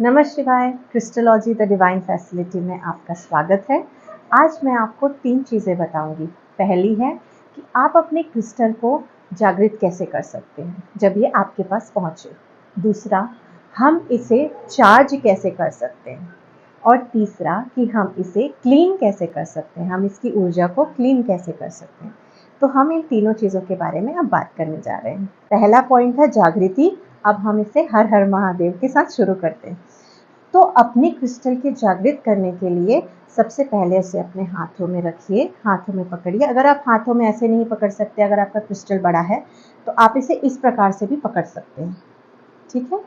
नमः शिवाय। क्रिस्टलॉजी the divine facility में आपका स्वागत है। आज मैं आपको 3 चीज़ें बताऊंगी। पहली है कि आप अपने क्रिस्टल को जागृत कैसे कर सकते हैं जब ये आपके पास पहुंचे। दूसरा, हम इसे चार्ज कैसे कर सकते हैं। और तीसरा कि हम इसे क्लीन कैसे कर सकते हैं, हम इसकी ऊर्जा को क्लीन कैसे कर सकते हैं। तो हम इन तीनों चीज़ों के बारे में अब बात करने जा रहे हैं। पहला पॉइंट है जागृति। अब हम इसे हर हर महादेव के साथ शुरू करते हैं। तो अपने क्रिस्टल के जागृत करने के लिए सबसे पहले इसे अपने हाथों में रखिए, हाथों में पकड़िए। अगर आप हाथों में ऐसे नहीं पकड़ सकते, अगर आपका क्रिस्टल बड़ा है तो आप इसे इस प्रकार से भी पकड़ सकते हैं। ठीक है।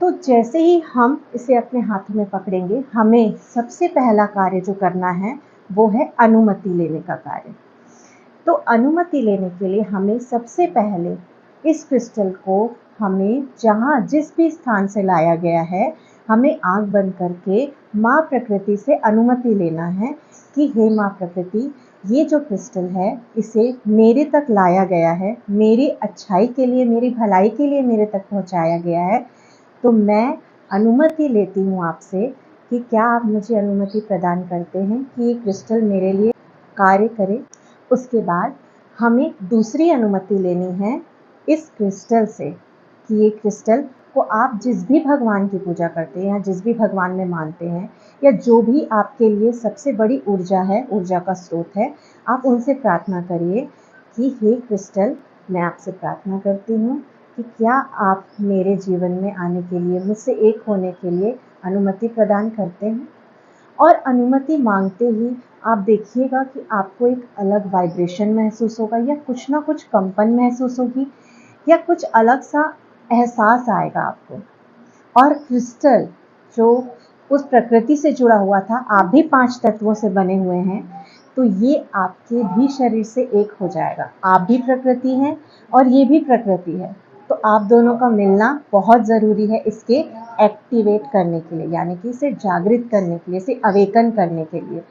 तो जैसे ही हम इसे अपने हाथों में पकड़ेंगे, हमें सबसे पहला कार्य जो करना है वो है अनुमति लेने का कार्य। तो अनुमति लेने के लिए हमें सबसे पहले इस क्रिस्टल को हमें जिस भी स्थान से लाया गया है, हमें आंख बंद करके माँ प्रकृति से अनुमति लेना है कि हे माँ प्रकृति, ये जो क्रिस्टल है इसे मेरे तक लाया गया है, मेरी अच्छाई के लिए, मेरी भलाई के लिए मेरे तक पहुँचाया गया है। तो मैं अनुमति लेती हूँ आपसे कि क्या आप मुझे अनुमति प्रदान करते हैं कि ये क्रिस्टल मेरे लिए कार्य करे। उसके बाद हमें दूसरी अनुमति लेनी है इस क्रिस्टल से कि ये क्रिस्टल को आप जिस भी भगवान की पूजा करते हैं या जिस भी भगवान में मानते हैं या जो भी आपके लिए सबसे बड़ी ऊर्जा है, ऊर्जा का स्रोत है, आप उनसे प्रार्थना करिए कि हे क्रिस्टल, मैं आपसे प्रार्थना करती हूँ कि क्या आप मेरे जीवन में आने के लिए, मुझसे एक होने के लिए अनुमति प्रदान करते हैं। और अनुमति मांगते ही आप देखिएगा कि आपको एक अलग वाइब्रेशन महसूस होगा या कुछ ना कुछ कंपन महसूस होगी या कुछ अलग सा एहसास आएगा आपको। और क्रिस्टल जो उस प्रकृति से जुड़ा हुआ था, आप भी 5 तत्वों से बने हुए हैं, तो ये आपके भी शरीर से एक हो जाएगा। आप भी प्रकृति हैं और ये भी प्रकृति है। तो आप दोनों का मिलना बहुत ज़रूरी है इसके एक्टिवेट करने के लिए, यानी कि इसे जागृत करने के लिए, इसे अवेकन करने के लिए।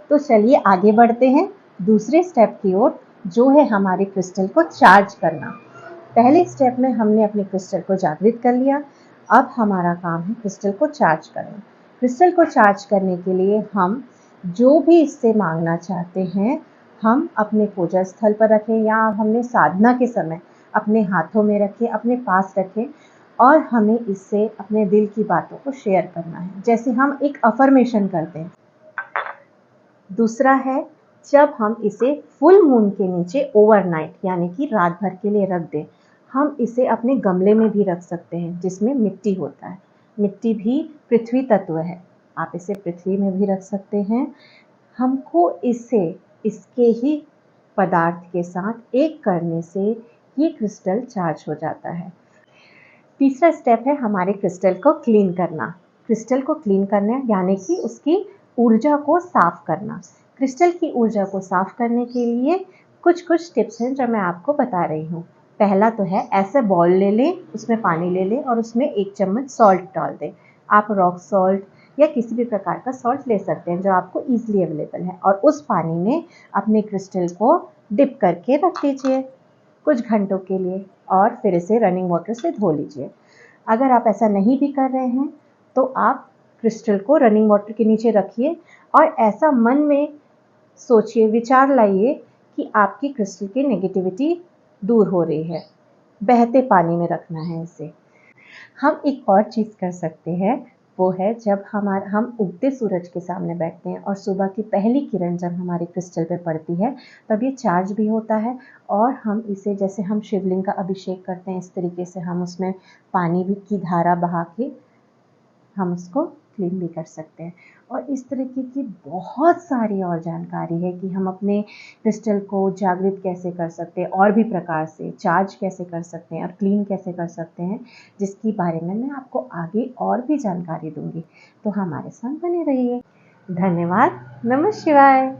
तो चलिए आगे बढ़ते हैं दूसरे स्टेप की ओर, जो है हमारे क्रिस्टल को चार्ज करना। पहले स्टेप में हमने अपने क्रिस्टल को जागृत कर लिया। अब हमारा काम है क्रिस्टल को चार्ज करना। क्रिस्टल को चार्ज करने के लिए हम जो भी इससे मांगना चाहते हैं, हम अपने पूजा स्थल पर रखें या हमने साधना के समय अपने हाथों में रखें, अपने पास रखें और हमें इससे अपने दिल की बातों को शेयर करना है, जैसे हम एक अफर्मेशन करते हैं। दूसरा है, जब हम इसे फुल मून के नीचे ओवरनाइट यानी कि रात भर के लिए रख दें। हम इसे अपने गमले में भी रख सकते हैं जिसमें मिट्टी होता है। मिट्टी भी पृथ्वी तत्व है, आप इसे पृथ्वी में भी रख सकते हैं। हमको इसे इसके ही पदार्थ के साथ एक करने से ये क्रिस्टल चार्ज हो जाता है। तीसरा स्टेप है हमारे क्रिस्टल को क्लीन करना। क्रिस्टल को क्लीन करना यानी कि उसकी ऊर्जा को साफ करना। क्रिस्टल की ऊर्जा को साफ करने के लिए कुछ टिप्स हैं जो मैं आपको बता रही हूँ। पहला तो है, ऐसे बॉल ले लें, उसमें पानी ले लें और उसमें 1 चम्मच सॉल्ट डाल दें। आप रॉक सॉल्ट या किसी भी प्रकार का सॉल्ट ले सकते हैं जो आपको ईजिली अवेलेबल है, और उस पानी में अपने क्रिस्टल को डिप करके रख दीजिए कुछ घंटों के लिए और फिर इसे रनिंग वाटर से धो लीजिए। अगर आप ऐसा नहीं भी कर रहे हैं तो आप क्रिस्टल को रनिंग वाटर के नीचे रखिए और ऐसा मन में सोचिए, विचार लाइए कि आपकी क्रिस्टल की नेगेटिविटी दूर हो रही है। बहते पानी में रखना है इसे। हम एक और चीज़ कर सकते हैं, वो है जब हम उगते सूरज के सामने बैठते हैं और सुबह की पहली किरण जब हमारे क्रिस्टल पे पड़ती है, तब ये चार्ज भी होता है और हम इसे, जैसे हम शिवलिंग का अभिषेक करते हैं, इस तरीके से हम उसमें पानी भी की धारा बहा के हम उसको क्लीन भी कर सकते हैं। और इस तरीके की बहुत सारी और जानकारी है कि हम अपने क्रिस्टल को जागृत कैसे कर सकते हैं, और भी प्रकार से चार्ज कैसे कर सकते हैं और क्लीन कैसे कर सकते हैं, जिसके बारे में मैं आपको आगे और भी जानकारी दूंगी। तो हमारे साथ बने रहिए। धन्यवाद। नमः शिवाय।